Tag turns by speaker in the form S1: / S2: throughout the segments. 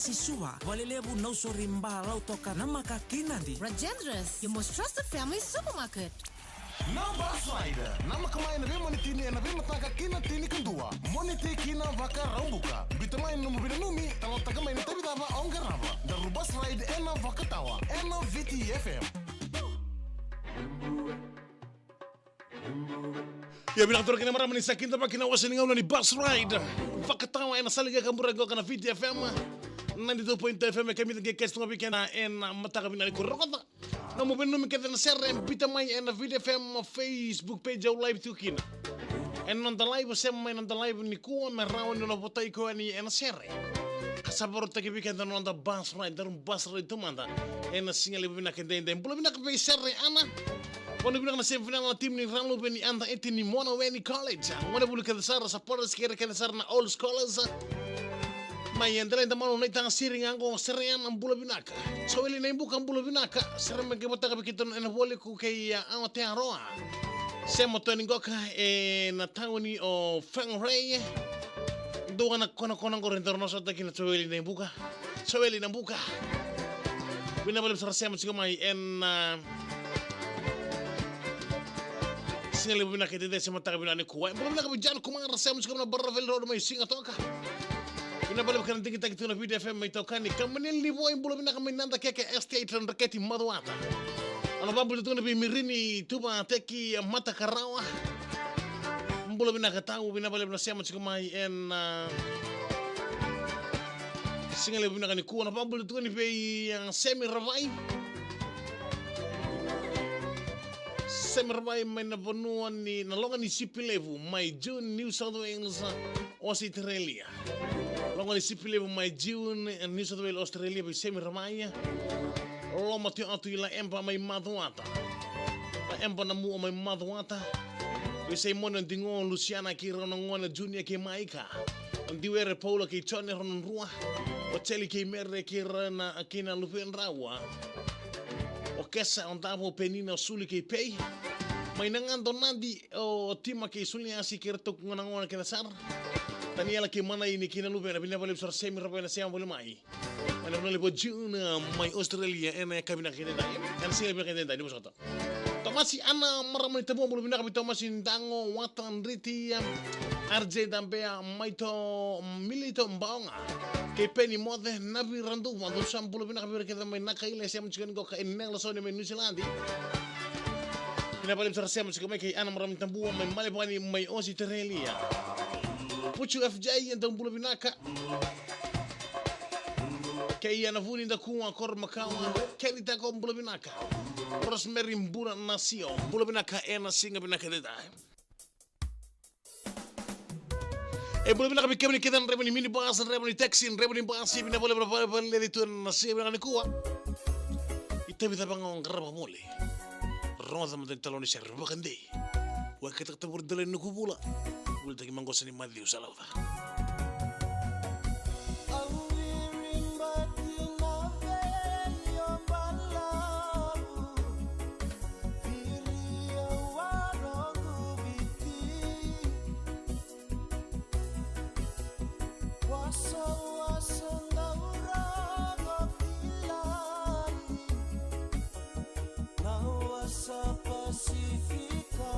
S1: Sisua, walelebu no sorimba lau toka na makakinandi.
S2: Rajendra's, your most trusted family supermarket.
S3: Na bus rider, nama kamain na bema nitini na bema taka kina tini kendua. Monite kina vaka rambuka. Bitamain numu binanumi, talo taka main tabi tava ongarava. Daru bus ride ena vaka tawa, ena VTFM.
S4: Ya bilang turun kena marah menisakin tapi kena wasan ngau ni bus ride. Vaka tawa ena saliga kambura go kana VTFM. 92.fm kami tenge kesto ngapi kena ena mata kami nali kurota. Na mo benu mikete na share bita mai ena VTFM Facebook page au live tukina. En non live sema non live ni kuwa merao ni no botai ko ni ena share. Kasabor ta kibi kenta non bus ride darum bus ride tumanda. Ena singa lebu bina kende ende. Bulo bina kape share ana. Quando bina na semifinal na team ni Ranlo beni anda eti ni Mono Weni College. Ngone bulu kede sara supporters kere kede sara na all scholars. Mai endele da mano naitang siring ango serean ambula binaka. So ele nem buka ambula binaka. Serem ke bota kapikito na bole ku kay ate aroa. Semo to ningoka na tawni o Fangray. Do na kona ngor interno sa takin so ele nem buka. So ele nem buka. Bina bale sa semo sigo mai en single binaka de semo ta binane kuwa. Bula binaka bijan kumang semo sigo na barravel road mai singa toka. Ina bale kan tingi tagi tuna VTFM mai tokani kamanil ni boy bulo bina kami nanda keke estate ran raketi madwata ana babu tuna bi mirini tuba teki mata karawa bulo bina katau bina bale bina sema chikumai en single bina kani ku ana babu tuna bi yang semi ravai mai na bonua ni na longa ni sipilevu mai June New South Wales Australia. Longa ni sipile mai June New South Wales Australia bi semi ramaya. Loma tio atu ila empa mai madwata. La empa na mu mai madwata. Bi sei mona dingo Luciana ki rono ngona Junior ki maika. Ndiwere Paula ki chone rono rua. O teli ki merre ki rana akina lupen rawa. O kesa ondavo penina suli ki pei. Mai nangando nandi o tima ki suli asi ki retok ngona ki nasar. Tania laki mana ini kina lupa na bina balik sor semi rapa na siang boleh mai. Mana boleh buat June mai Australia ena kami nak kena dah. Kan sih lebih kena dah di musuh tu. Tomasi ana maram ni temu boleh bina kami tomasi dango watan riti RJ dampea mai to milito mbaonga. Kepeni mode nabi randu wandu sam boleh bina kami kita mai nak kaila siam cikan kau ke eneng laso ni mai New Zealand. Bina balik sor siam cikan mai ke ana maram ni temu mai malipani mai Australia. Puchu FJ então bula binaka kaya na vuni da kuwa kor makawa kaya ta ko bula binaka Rosemary mbura nasio bula binaka ena singa binaka deda bula binaka bikemni kidan rebani mini bus rebani taxi rebani bus bina bola bola le tu nasio binaka kuwa itabi tabang ngraba mole roza madan taloni serba kande wa kata tabur dale nukubula Bulu tagi manggosa ni Madliu Salauta.
S5: Pacifica.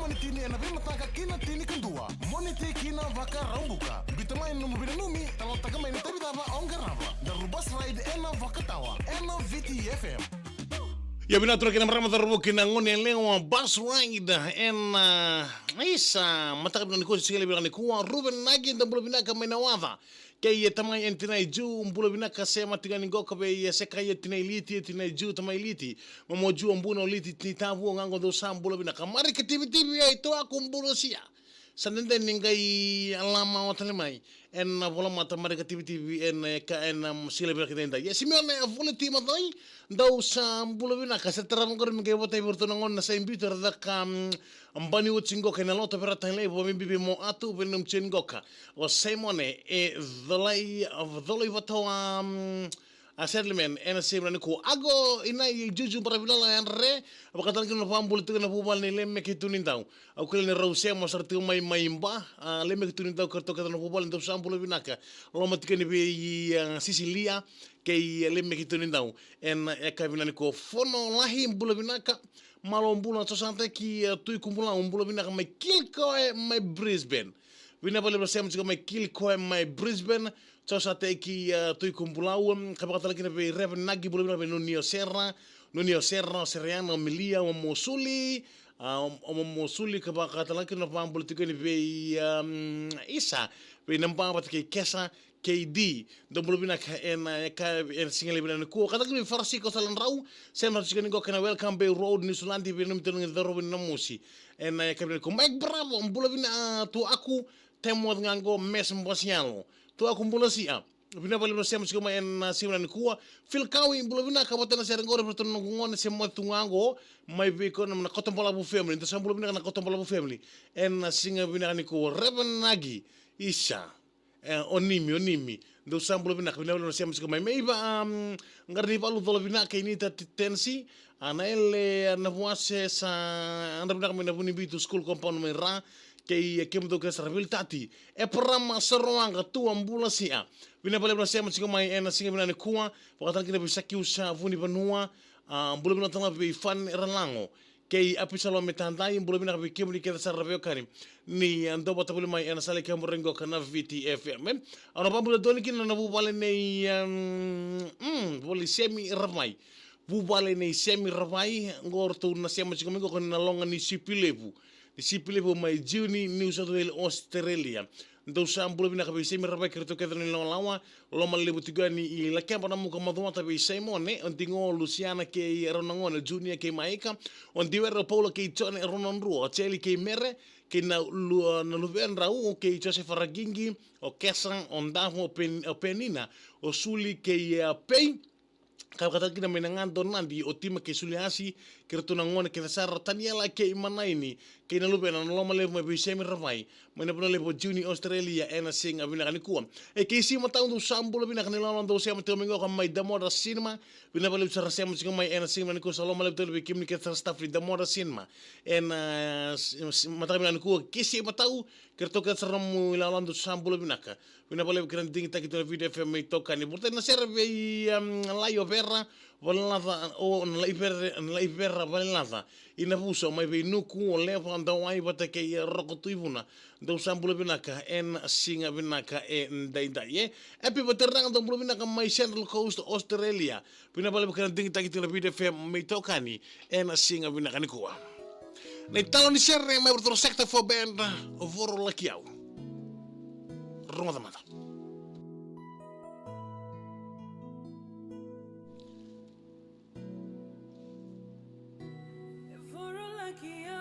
S3: rema ni tini ena rema taka kina tini kandua. Moni te kina vaka rambuka. Bitamai numu bina numi, talo tagamai ni tabi dava ongarava. Daru bus ride ena vaka tawa, ena VTFM.
S4: Ya bina tura kina marama tarubo kina ngone leo bus ride ena isa mataka bina nikosi sigale bina nikuwa Ruben Nagi ndambulo bina kama inawadha. Kaya tamai entinai juu mbulo bina kasema tiga ningoka be seka ye tinai liti tinai juu tamai liti mamo juu mbuno liti tinitavu ngango dosa mbulo bina kamari ke tibi ya ito aku mbulo sia sanende ningai alama watalemai en bola mata mari ke tibi en ka en sile bina kitenda ya simione avule tima doi dosa mbulo bina kasetara ngor mi ke botai bertonangon na sa imbito radaka ambani utsingoka na loto per tanlei bo bibi mo atu benum tsingoka o Simone e dhalai vatoa a settlement ena semra niku ago ina juju para bilala re abakatan kino pambul tu na bubal ni lemme kitun indau au kele rause mo sartu mai maimba lemme kitun indau karto kata na bubal indau sampul binaka loma tikeni be Sicilia ke lemme kitun indau en eka binaniku fono lahi bula binaka malo mbula to sante ki tui kumbula mbula binaka mai kilko mai Brisbane Vina pale bersama juga mai kilko mai Brisbane so sate ki tui kumpulau kapakatala kina be Reven Nagi bula bina be Nunio Serra Seriano Milia o Mosuli kapakatala kina pambul tikani be Isa be nampa patake Kesa KD do bula bina en single bina ko kata kini farsi ko salan rau sema tikani go kana welcome bay road ni sulandi be num tenu daro bin namusi en kabina ko Mike Bravo bula bina tu aku temo ngango mes mbosialo to aku mbula sia bina bale bersama sikoma en simran kuwa fil kawi mbula bina kabotena serengore berton ngon semo tungango mai biko na kotombola bu family to sambula bina na kotombola bu family en singa bina ni ko Reven Nagi isa onimi do sambula bina bina bale bersama sikoma meiba ngarni palu dolo bina ke ini tensi ana ele na voase sa anda bina kami na buni bitu school compound mera kei kemdo ke sarabilitati e programa seroanga tu ambula sia bina pale bersama singa mai ena singa bina kuwa pakatan kita bisa kiusa vuni banua ambula bina tanga be fan ralango kei apisalo metandai ambula bina be kemdi ke sarabeo karim ni ando bota bule mai ena sale kemo rengo kana VTFM ana pambula doni kina na bubale nei boli semi ramai bubale nei semi ramai ngor tu na sema singa mengo kana longa ni sipilevu Disipile mai Juni New South Wales Australia. Então sambula bina kabe semi rabai kerto kedro ni lawa loma lebu tigani I la kempa na muka maduma tabe Simone ontingo Luciana ke ronangona Junior ke maika ontiwero Paula ke chone rononru cheli ke mere ke na luven rau ke Joseph Ragingi o Kesan ondavo penina o suli ke pei kata kina menangan donandi o tima ke suliasi kerto nangone ke sar taniela ke imana ini ke na lupe na loma le mo be semi ravai mena puna le Juni Australia ena sing abina kan kuam ke si mata undu sambul bina kan lolo ndo se mata mengo kan mai damora cinema bina pale sar se mo mai ena sing man ko saloma le tele kim ni ke staff di damora cinema ena mata bina ku ke si mata kerto ke sar mo lolo ndo sambul bina ka bina pale kran ding ta kito video FM mai toka ni porte na serve laio verra volada o na iberra volada ina buso mai be nuku o leva anda wai bata ke rokotu ibuna do sambula binaka en singa binaka ndai dai epi baterang do bula binaka mai Central Coast Australia bina bale kan ding ta kito video FM mai tokani en singa binaka ni kuwa nei talo ni serre mai bertro sector for band voro lakiau Roma mata
S5: Voro lakiau